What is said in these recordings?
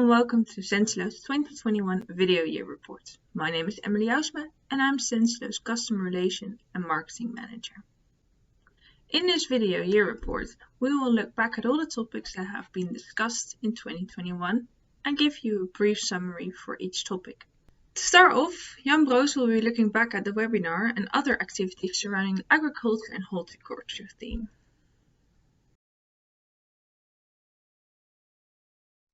and welcome to Sensileau's 2021 Video Year Report. My name is Emily Ausma and I'm Sensileau's Customer Relation and Marketing Manager. In this Video Year Report, we will look back at all the topics that have been discussed in 2021 and give you a brief summary for each topic. To start off, Jan Broos will be looking back at the webinar and other activities surrounding the agriculture and horticulture theme.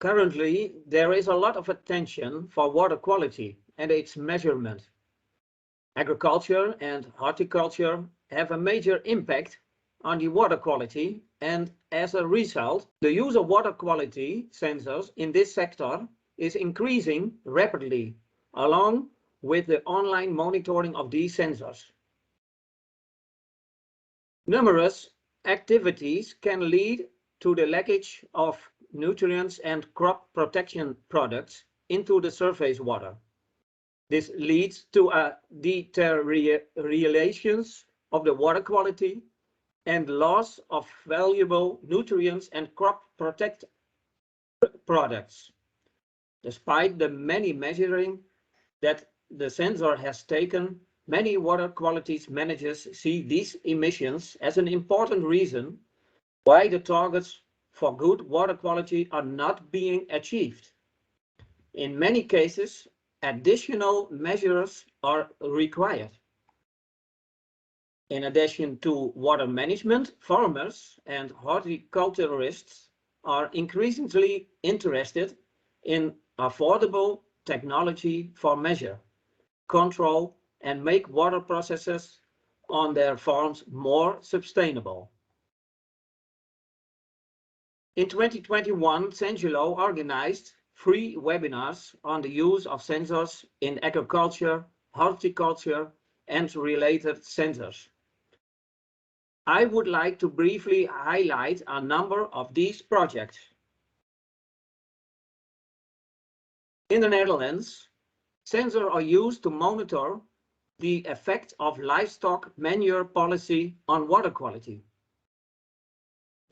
Currently, there is a lot of attention for water quality and its measurement. Agriculture and horticulture have a major impact on the water quality, and as a result, the use of water quality sensors in this sector is increasing rapidly, along with the online monitoring of these sensors. Numerous activities can lead to the leakage of nutrients and crop protection products into the surface water. This leads to a deterioration of the water quality and loss of valuable nutrients and crop protect products. Despite the many measuring that the sensor has taken, many water quality managers see these emissions as an important reason why the targets for good water quality are not being achieved. In many cases, additional measures are required. In addition to water management, farmers and horticulturists are increasingly interested in affordable technology for measure, control, and make water processes on their farms more sustainable. In 2021, Sensileau organized 3 webinars on the use of sensors in agriculture, horticulture, and related sensors. I would like to briefly highlight a number of these projects. In the Netherlands, sensors are used to monitor the effect of livestock manure policy on water quality.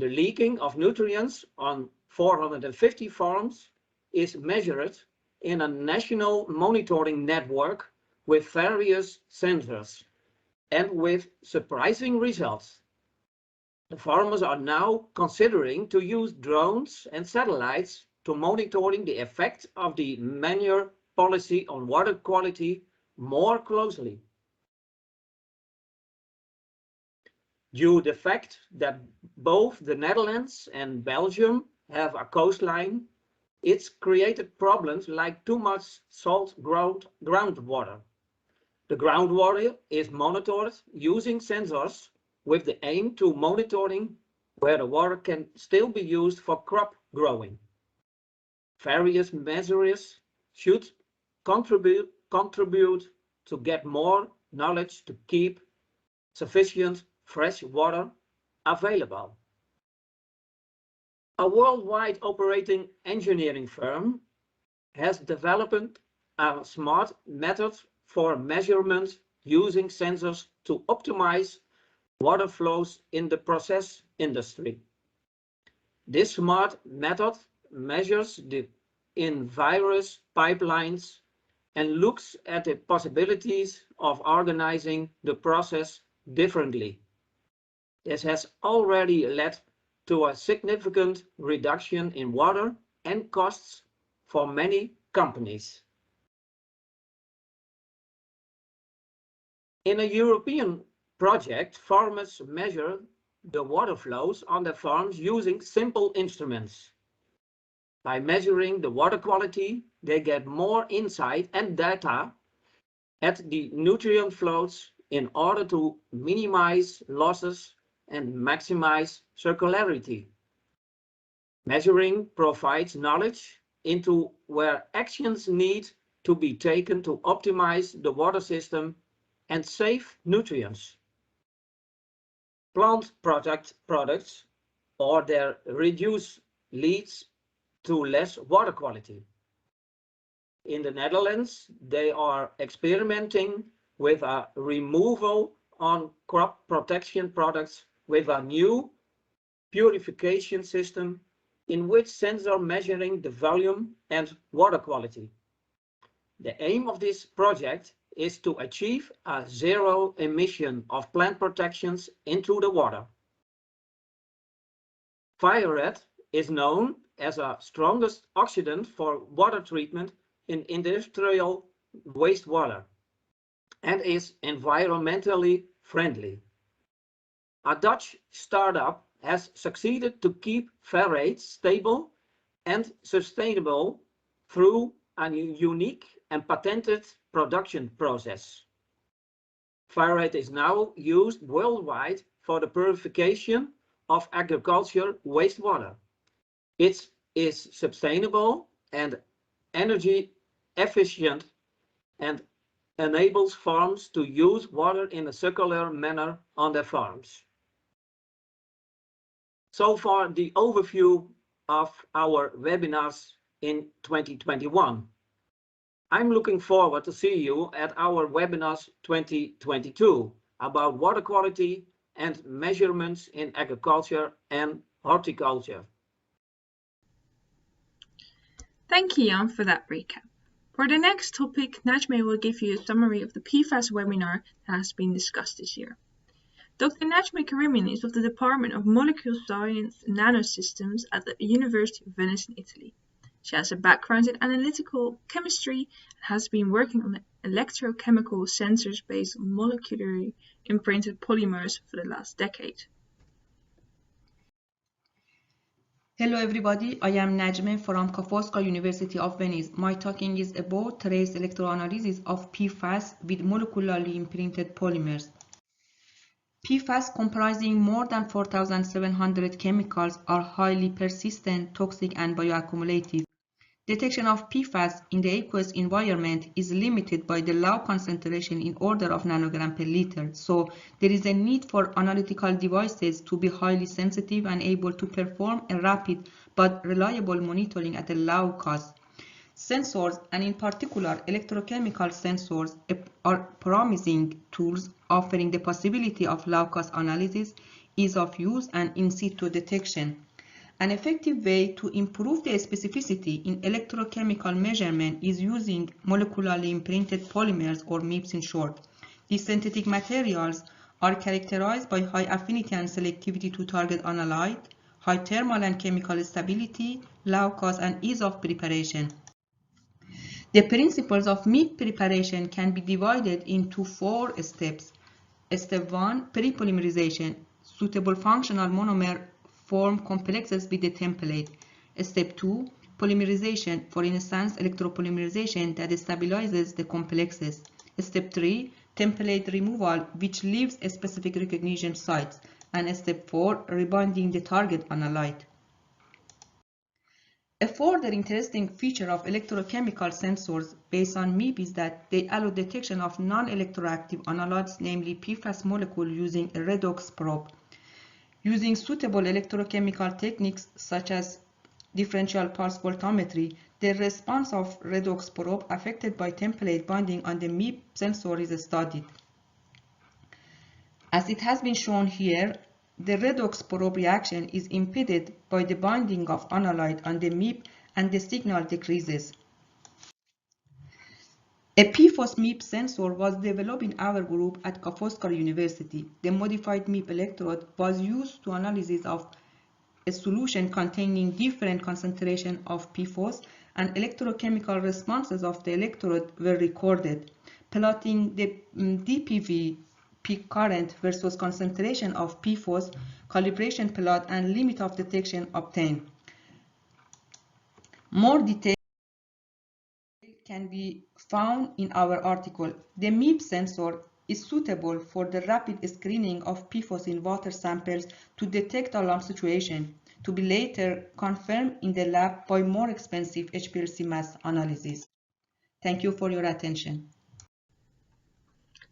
The leaking of nutrients on 450 farms is measured in a national monitoring network with various sensors and with surprising results. The farmers are now considering to use drones and satellites to monitoring the effect of the manure policy on water quality more closely. Due to the fact that both the Netherlands and Belgium have a coastline, it's created problems like too much salt groundwater. The groundwater is monitored using sensors with the aim to monitoring where the water can still be used for crop growing. Various measures should contribute to get more knowledge to keep sufficient fresh water available. A worldwide operating engineering firm has developed a smart method for measurement using sensors to optimize water flows in the process industry. This smart method measures in various pipelines and looks at the possibilities of organizing the process differently. This has already led to a significant reduction in water and costs for many companies. In a European project, farmers measure the water flows on their farms using simple instruments. By measuring the water quality, they get more insight and data at the nutrient flows in order to minimize losses and maximize circularity. Measuring provides knowledge into where actions need to be taken to optimize the water system and save nutrients. Plant products or their reduce leads to less water quality. In the Netherlands, they are experimenting with a removal on crop protection products with a new purification system in which sensor measuring the volume and water quality. The aim of this project is to achieve a zero emission of plant protections into the water. Fire red is known as a strongest oxidant for water treatment in industrial wastewater and is environmentally friendly. A Dutch startup has succeeded to keep fire rates stable and sustainable through a unique and patented production process. Fire rate is now used worldwide for the purification of agriculture wastewater. It is sustainable and energy efficient and enables farms to use water in a circular manner on their farms. So far, the overview of our webinars in 2021. I'm looking forward to see you at our webinars 2022 about water quality and measurements in agriculture and horticulture. Thank you, Jan, for that recap. For the next topic, Najme will give you a summary of the PFAS webinar that has been discussed this year. Dr. Najme Karimian is of the Department of Molecular Science and Nanosystems at the University of Venice in Italy. She has a background in analytical chemistry and has been working on electrochemical sensors based on molecularly imprinted polymers for the last decade. Hello everybody, I am Najme from Ca' Foscari University of Venice. My talking is about trace electroanalysis of PFAS with molecularly imprinted polymers. PFAS, comprising more than 4,700 chemicals, are highly persistent, toxic, and bioaccumulative. Detection of PFAS in the aqueous environment is limited by the low concentration in order of nanogram per liter, so there is a need for analytical devices to be highly sensitive and able to perform a rapid but reliable monitoring at a low cost. Sensors, and in particular electrochemical sensors, are promising tools offering the possibility of low-cost analysis, ease of use, and in situ detection. An effective way to improve the specificity in electrochemical measurement is using molecularly imprinted polymers, or MIPS in short. These synthetic materials are characterized by high affinity and selectivity to target analyte, high thermal and chemical stability, low cost, and ease of preparation. The principles of MIP preparation can be divided into 4 steps. Step 1, pre-polymerization. Suitable functional monomer form complexes with the template. Step 2, polymerization, for instance, electropolymerization that stabilizes the complexes. Step 3, template removal, which leaves specific recognition sites. And step 4, rebinding the target analyte. A further interesting feature of electrochemical sensors based on MIP is that they allow detection of non-electroactive analytes, namely PFAS molecule, using a redox probe. Using suitable electrochemical techniques such as differential pulse voltammetry, the response of redox probe affected by template binding on the MIP sensor is studied. As it has been shown here, the redox probe reaction is impeded by the binding of analyte on the MIP and the signal decreases. A PFAS MIP sensor was developed in our group at Ca' Foscari University. The modified MIP electrode was used to analysis of a solution containing different concentration of PFAS, and electrochemical responses of the electrode were recorded. Plotting the DPV, peak current, versus concentration of PFAS, calibration plot, and limit of detection obtained. More detail can be found in our article. The MIP sensor is suitable for the rapid screening of PFAS in water samples to detect alarm situation, to be later confirmed in the lab by more expensive HPLC mass analysis. Thank you for your attention.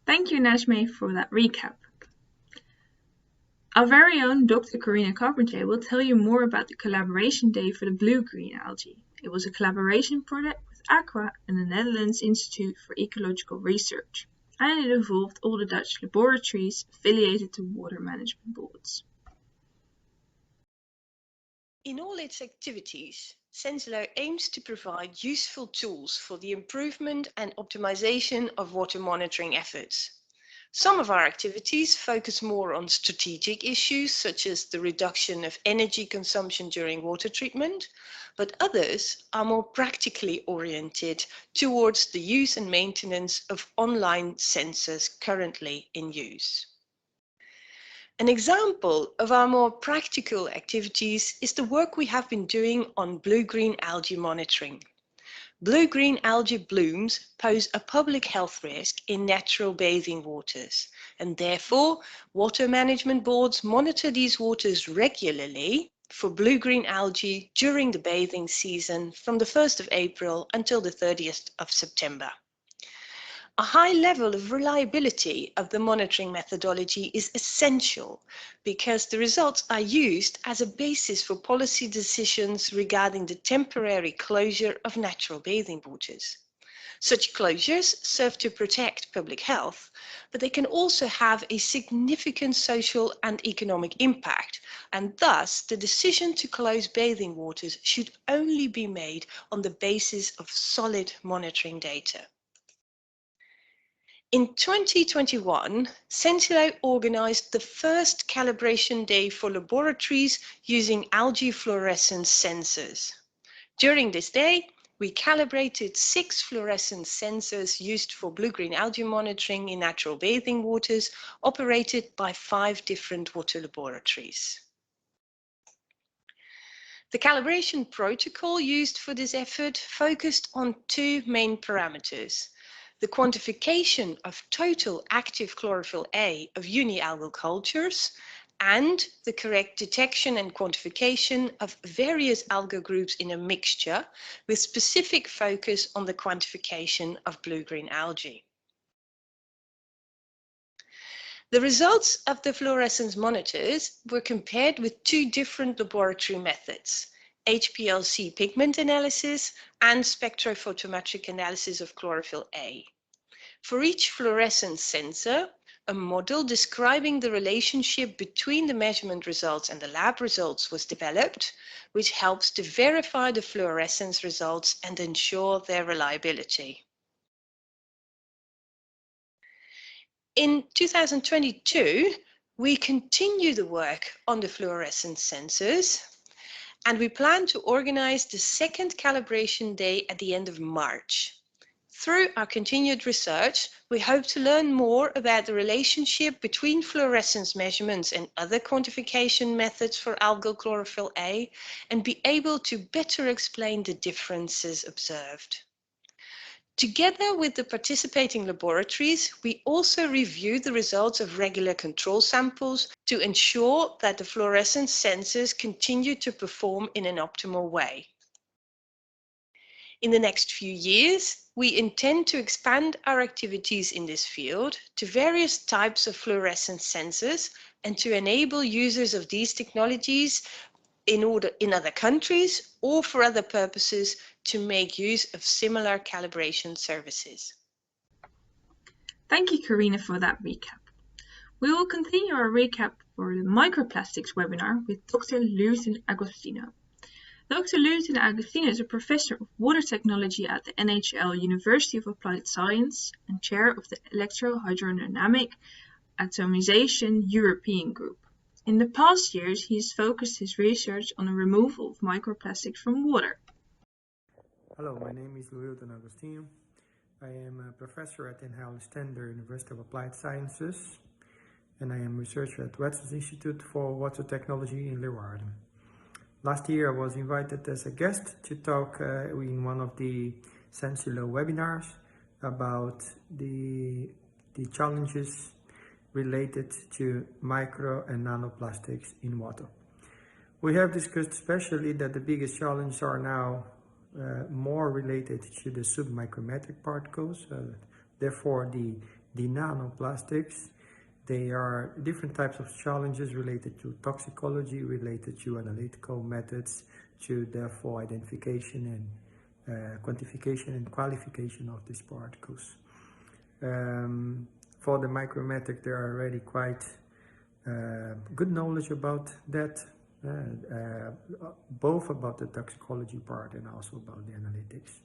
Thank you, Najme, for that recap. Our very own Dr. Corina Carpentier will tell you more about the Collaboration Day for the blue-green algae. It was a collaboration project with Aqua and the Netherlands Institute for Ecological Research, and it involved all the Dutch laboratories affiliated to water management boards. In all its activities, Sensileau aims to provide useful tools for the improvement and optimization of water monitoring efforts. Some of our activities focus more on strategic issues, such as the reduction of energy consumption during water treatment, but others are more practically oriented towards the use and maintenance of online sensors currently in use. An example of our more practical activities is the work we have been doing on blue-green algae monitoring. Blue-green algae blooms pose a public health risk in natural bathing waters, and therefore water management boards monitor these waters regularly for blue-green algae during the bathing season from the 1st of April until the 30th of September. A high level of reliability of the monitoring methodology is essential because the results are used as a basis for policy decisions regarding the temporary closure of natural bathing waters. Such closures serve to protect public health, but they can also have a significant social and economic impact, and thus the decision to close bathing waters should only be made on the basis of solid monitoring data. In 2021, Sensileau organized the first calibration day for laboratories using algae fluorescence sensors. During this day, we calibrated 6 fluorescence sensors used for blue-green algae monitoring in natural bathing waters, operated by 5 different water laboratories. The calibration protocol used for this effort focused on 2 main parameters: the quantification of total active chlorophyll A of unialgal cultures, and the correct detection and quantification of various algal groups in a mixture, with specific focus on the quantification of blue-green algae. The results of the fluorescence monitors were compared with 2 different laboratory methods: HPLC pigment analysis and spectrophotometric analysis of chlorophyll A. For each fluorescence sensor, a model describing the relationship between the measurement results and the lab results was developed, which helps to verify the fluorescence results and ensure their reliability. In 2022, we continue the work on the fluorescence sensors, and we plan to organize the second calibration day at the end of March. Through our continued research, we hope to learn more about the relationship between fluorescence measurements and other quantification methods for algal chlorophyll A, and be able to better explain the differences observed. Together with the participating laboratories, we also review the results of regular control samples to ensure that the fluorescence sensors continue to perform in an optimal way. In the next few years, we intend to expand our activities in this field to various types of fluorescence sensors and to enable users of these technologies in other countries or for other purposes to make use of similar calibration services. Thank you, Karina, for that recap. We will continue our recap for the microplastics webinar with Dr. Lloyd Agustin. Dr. Lloyd Agustin is a professor of water technology at the NHL University of Applied Science and chair of the Electrohydrodynamic Atomization European Group. In the past years, he has focused his research on the removal of microplastics from water. Hello, my name is Lloyd Agustin. I am a professor at NHL University of Applied Sciences, and I am researcher at West's Institute for Water Technology in Leeuwarden. Last year, I was invited as a guest to talk in one of the Sensileau webinars about the challenges related to micro and nanoplastics in water. We have discussed especially that the biggest challenges are now more related to the submicrometric particles, therefore the nanoplastics. They are different types of challenges related to toxicology, related to analytical methods, to therefore identification and quantification and qualification of these particles. For the micrometric, there are already quite good knowledge about that, both about the toxicology part and also about the analytics.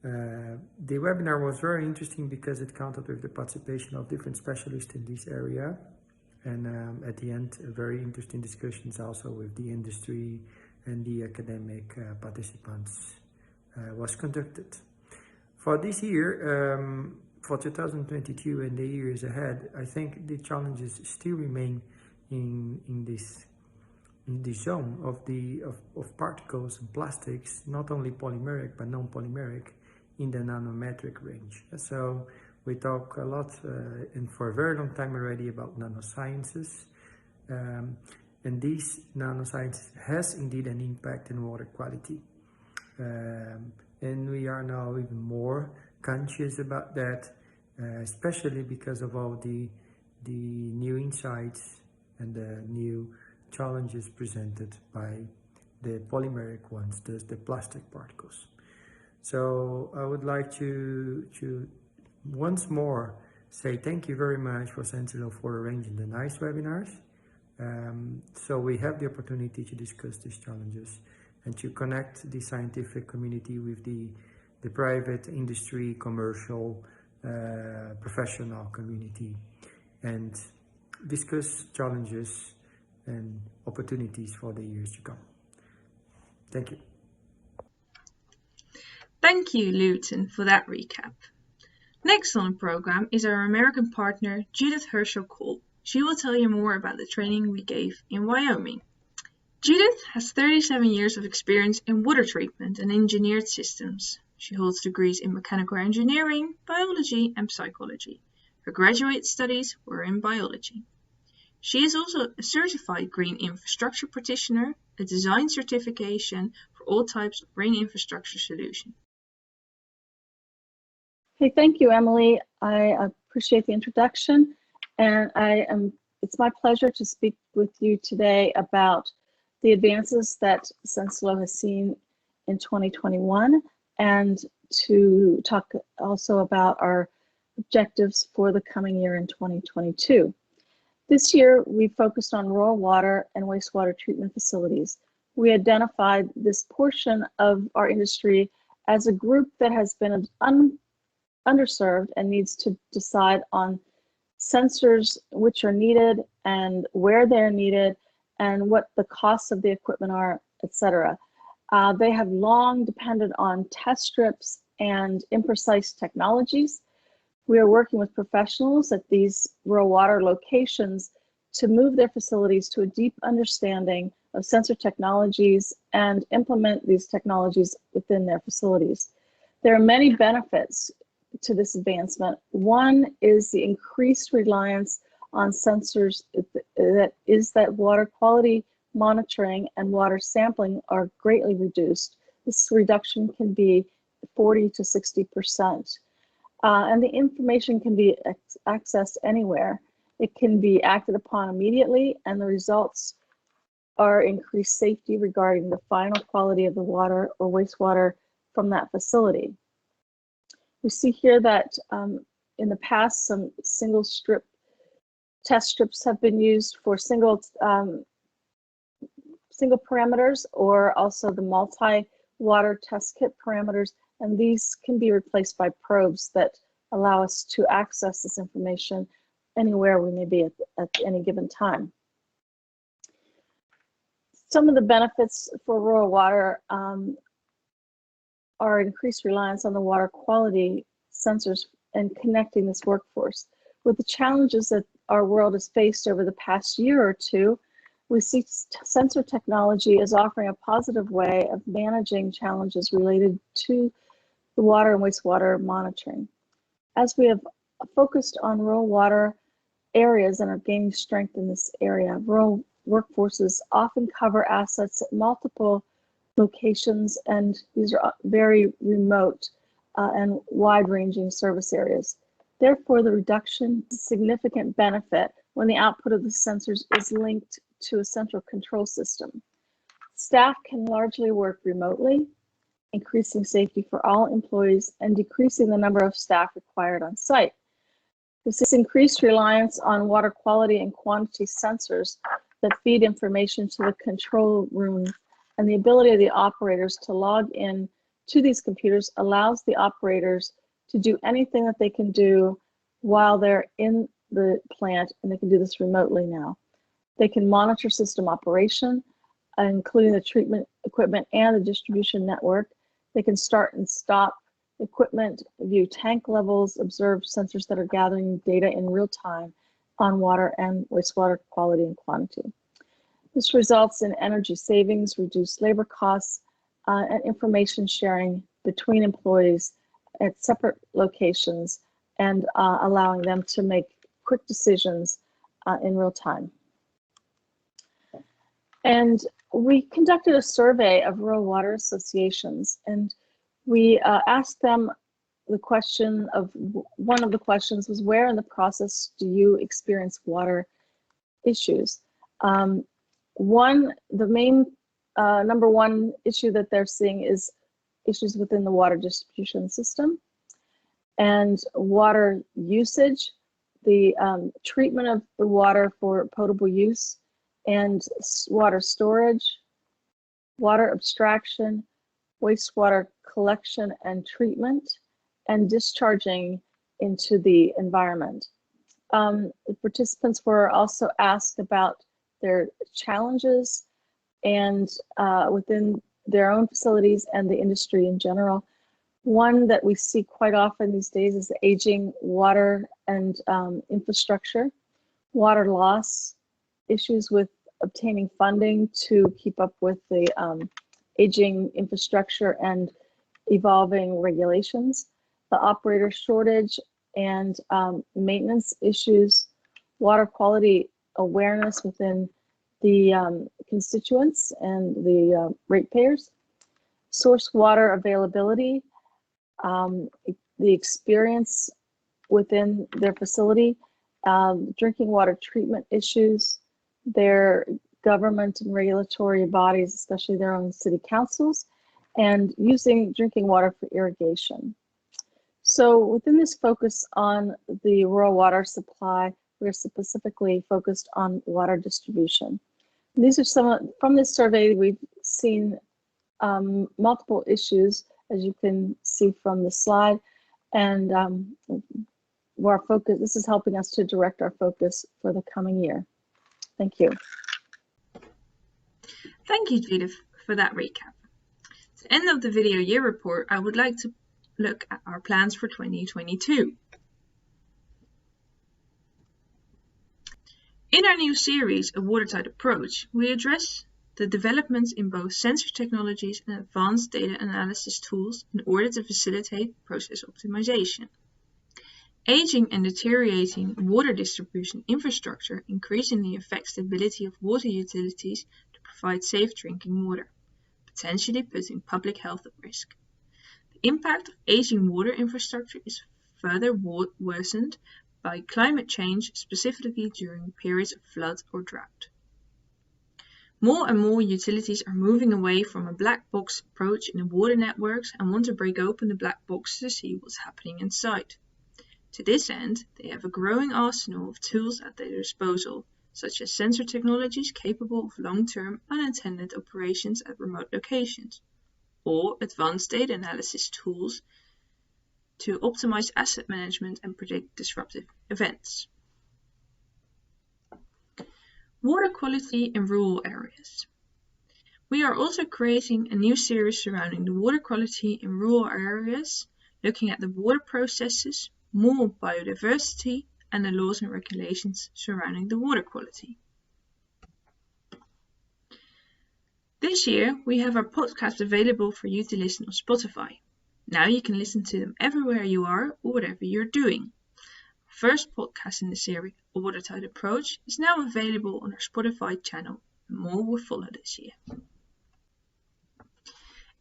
The webinar was very interesting because it counted with the participation of different specialists in this area, and at the end, very interesting discussions also with the industry and the academic participants was conducted. For this year, for 2022 and the years ahead, I think the challenges still remain in this zone of particles and plastics, not only polymeric but non-polymeric, in the nanometric range. So we talk a lot and for a very long time already about nanosciences, and these nanosciences has indeed an impact in water quality, and we are now even more conscious about that, especially because of all the new insights and the new challenges presented by the polymeric ones, the plastic particles. So I would like to once more say thank you very much for Sensileau for arranging the nice webinars. So we have the opportunity to discuss these challenges and to connect the scientific community with the private industry, commercial, professional community, and discuss challenges and opportunities for the years to come. Thank you. Thank you, Luton, for that recap. Next on the program is our American partner, Judith Herschel-Cole. She will tell you more about the training we gave in Wyoming. Judith has 37 years of experience in water treatment and engineered systems. She holds degrees in mechanical engineering, biology, and psychology. Her graduate studies were in biology. She is also a certified green infrastructure practitioner, a design certification for all types of green infrastructure solutions. Hey, thank you, Emily. I appreciate the introduction, and it's my pleasure to speak with you today about the advances that Sensileau has seen in 2021, and to talk also about our objectives for the coming year in 2022. This year, we focused on rural water and wastewater treatment facilities. We identified this portion of our industry as a group that has been underserved and needs to decide on sensors which are needed and where they're needed and what the costs of the equipment are, etc. They have long depended on test strips and imprecise technologies. We are working with professionals at these rural water locations to move their facilities to a deep understanding of sensor technologies and implement these technologies within their facilities. There are many benefits to this advancement. One is the increased reliance on sensors that water quality monitoring and water sampling are greatly reduced. This reduction can be 40 to 60%. And the information can be accessed anywhere. It can be acted upon immediately, and the results are increased safety regarding the final quality of the water or wastewater from that facility. We see here that in the past, some single strip test strips have been used for single parameters, or also the multi-water test kit parameters, and these can be replaced by probes that allow us to access this information anywhere we may be at any given time. Some of the benefits for rural water are increased reliance on the water quality sensors and connecting this workforce. With the challenges that our world has faced over the past year or two, we see sensor technology as offering a positive way of managing challenges related to the water and wastewater monitoring. As we have focused on rural water areas and are gaining strength in this area, rural workforces often cover assets at multiple locations, and these are very remote and wide-ranging service areas. Therefore, the reduction is a significant benefit when the output of the sensors is linked to a central control system. Staff can largely work remotely, increasing safety for all employees and decreasing the number of staff required on site. This increased reliance on water quality and quantity sensors that feed information to the control room, and the ability of the operators to log in to these computers allows the operators to do anything that they can do while they're in the plant, and they can do this remotely now. They can monitor system operation, including the treatment equipment and the distribution network. They can start and stop equipment, view tank levels, observe sensors that are gathering data in real time on water and wastewater quality and quantity. This results in energy savings, reduced labor costs, and information sharing between employees at separate locations, and allowing them to make quick decisions in real time. And we conducted a survey of rural water associations, and we asked them the question of, one of the questions was, where in the process do you experience water issues? The main number one issue that they're seeing is issues within the water distribution system and water usage, the treatment of the water for potable use, and water storage, water abstraction, wastewater collection and treatment, and discharging into the environment. The participants were also asked about their challenges and within their own facilities and the industry in general. One that we see quite often these days is aging water and infrastructure, water loss, issues with obtaining funding to keep up with the aging infrastructure and evolving regulations, the operator shortage and maintenance issues, water quality awareness within the constituents and the ratepayers, source water availability, the experience within their facility, drinking water treatment issues, their government and regulatory bodies, especially their own city councils, and using drinking water for irrigation. So within this focus on the rural water supply, we're specifically focused on water distribution. And these are some, from this survey, we've seen multiple issues, as you can see from the slide, and our focus, this is helping us to direct our focus for the coming year. Thank you. Thank you, Judith, for that recap. At the end of the video year report, I would like to look at our plans for 2022. In our new series, A Watertight Approach, we address the developments in both sensor technologies and advanced data analysis tools in order to facilitate process optimization. Aging and deteriorating water distribution infrastructure increasingly affects the ability of water utilities to provide safe drinking water, potentially putting public health at risk. The impact of aging water infrastructure is further worsened by climate change, specifically during periods of flood or drought. More and more utilities are moving away from a black box approach in the water networks and want to break open the black box to see what's happening inside. To this end, they have a growing arsenal of tools at their disposal, such as sensor technologies capable of long-term unintended operations at remote locations, or advanced data analysis tools to optimize asset management and predict disruptive events. Water quality in rural areas. We are also creating a new series surrounding the water quality in rural areas, looking at the water processes, more biodiversity, and the laws and regulations surrounding the water quality. This year, we have our podcast available for you to listen on Spotify. Now you can listen to them everywhere you are or whatever you're doing. First podcast in the series, A Watertight Approach, is now available on our Spotify channel, and more will follow this year.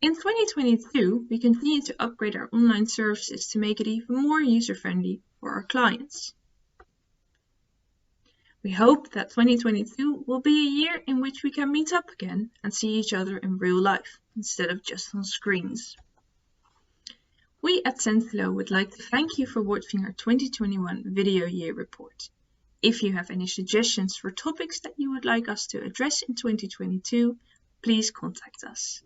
In 2022, we continue to upgrade our online services to make it even more user-friendly for our clients. We hope that 2022 will be a year in which we can meet up again and see each other in real life, instead of just on screens. We at Sensileau would like to thank you for watching our 2021 video year report. If you have any suggestions for topics that you would like us to address in 2022, please contact us.